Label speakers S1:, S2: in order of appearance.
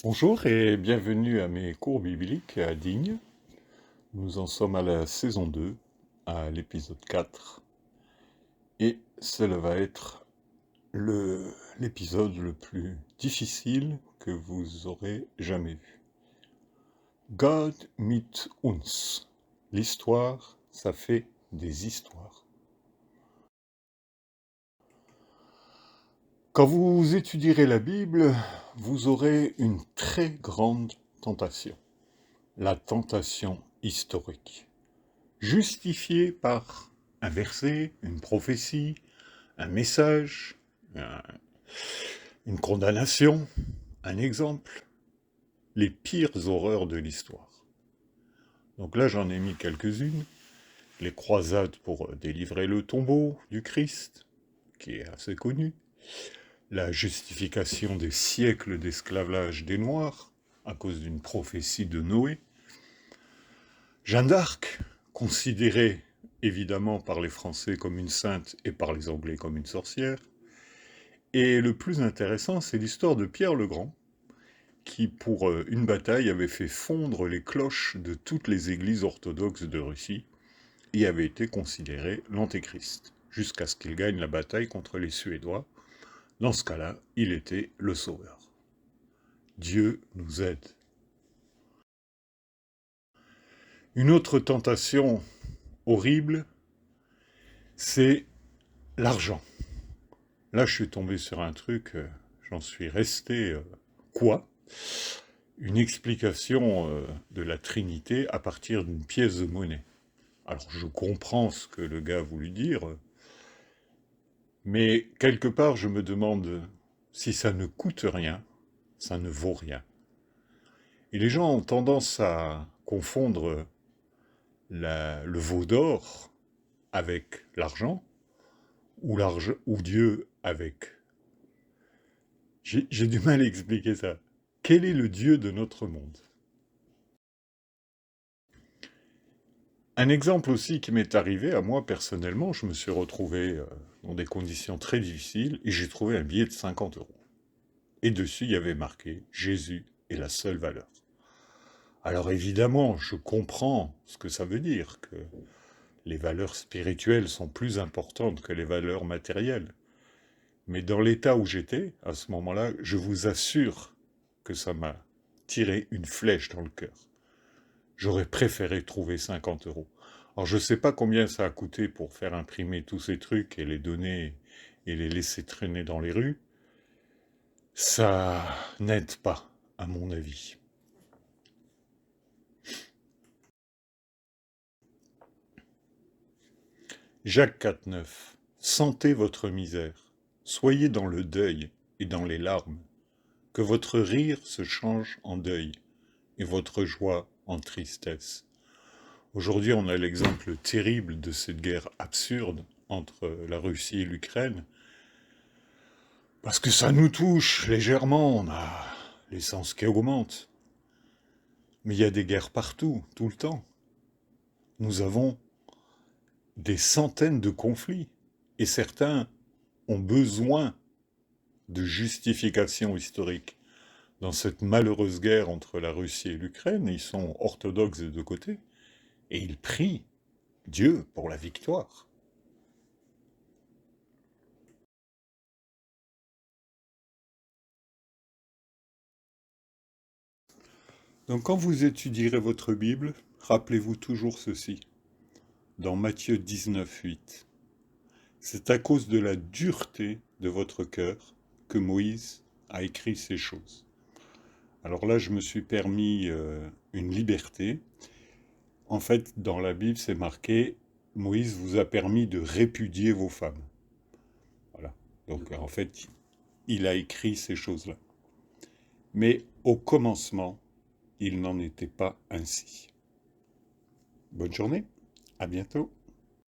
S1: Bonjour et bienvenue à mes cours bibliques à Digne. Nous en sommes à la saison 2, à l'épisode 4, et cela va être l'épisode le plus difficile que vous aurez jamais vu. Gott mit uns. L'histoire, ça fait des histoires. Quand vous étudierez la Bible, vous aurez une très grande tentation, la tentation historique. Justifié par un verset, une prophétie, un message, une condamnation, un exemple, les pires horreurs de l'histoire. Donc là, j'en ai mis quelques-unes. Les croisades pour délivrer le tombeau du Christ, qui est assez connu. La justification des siècles d'esclavage des Noirs, à cause d'une prophétie de Noé. Jeanne d'Arc, considérée évidemment par les Français comme une sainte et par les Anglais comme une sorcière. Et le plus intéressant, c'est l'histoire de Pierre le Grand, qui pour une bataille avait fait fondre les cloches de toutes les églises orthodoxes de Russie et avait été considéré l'antéchrist, jusqu'à ce qu'il gagne la bataille contre les Suédois. Dans ce cas-là, il était le sauveur. Dieu nous aide. Une autre tentation horrible, c'est l'argent. Là, je suis tombé sur un truc, j'en suis resté... quoi ? Une explication de la Trinité à partir d'une pièce de monnaie. Alors, je comprends ce que le gars a voulu dire, mais quelque part, je me demande si ça ne coûte rien, ça ne vaut rien. Et les gens ont tendance à confondre le veau d'or avec l'argent, ou Dieu avec... J'ai du mal à expliquer ça. Quel est le Dieu de notre monde ? Un exemple aussi qui m'est arrivé à moi personnellement, je me suis retrouvé dans des conditions très difficiles et j'ai trouvé un billet de 50 euros. Et dessus, il y avait marqué « Jésus est la seule valeur ». Alors évidemment, je comprends ce que ça veut dire, que les valeurs spirituelles sont plus importantes que les valeurs matérielles. Mais dans l'état où j'étais, à ce moment-là, je vous assure que ça m'a tiré une flèche dans le cœur. J'aurais préféré trouver 50 euros. Alors je ne sais pas combien ça a coûté pour faire imprimer tous ces trucs et les donner et les laisser traîner dans les rues. Ça n'aide pas, à mon avis. Jacques 4,9. Sentez votre misère, soyez dans le deuil et dans les larmes, que votre rire se change en deuil et votre joie en tristesse. Aujourd'hui, on a l'exemple terrible de cette guerre absurde entre la Russie et l'Ukraine, parce que ça nous touche légèrement, on a l'essence qui augmente. Mais il y a des guerres partout, tout le temps. Nous avons des centaines de conflits, et certains ont besoin de justifications historiques. Dans cette malheureuse guerre entre la Russie et l'Ukraine, ils sont orthodoxes des deux côtés, et ils prient Dieu pour la victoire. Donc quand vous étudierez votre Bible, rappelez-vous toujours ceci. Dans Matthieu 19,8. C'est à cause de la dureté de votre cœur que Moïse a écrit ces choses. Alors là, je me suis permis une liberté. En fait, dans la Bible, c'est marqué « Moïse vous a permis de répudier vos femmes ». Voilà. Donc en fait, il a écrit ces choses-là. Mais au commencement, il n'en était pas ainsi. Bonne journée, à bientôt.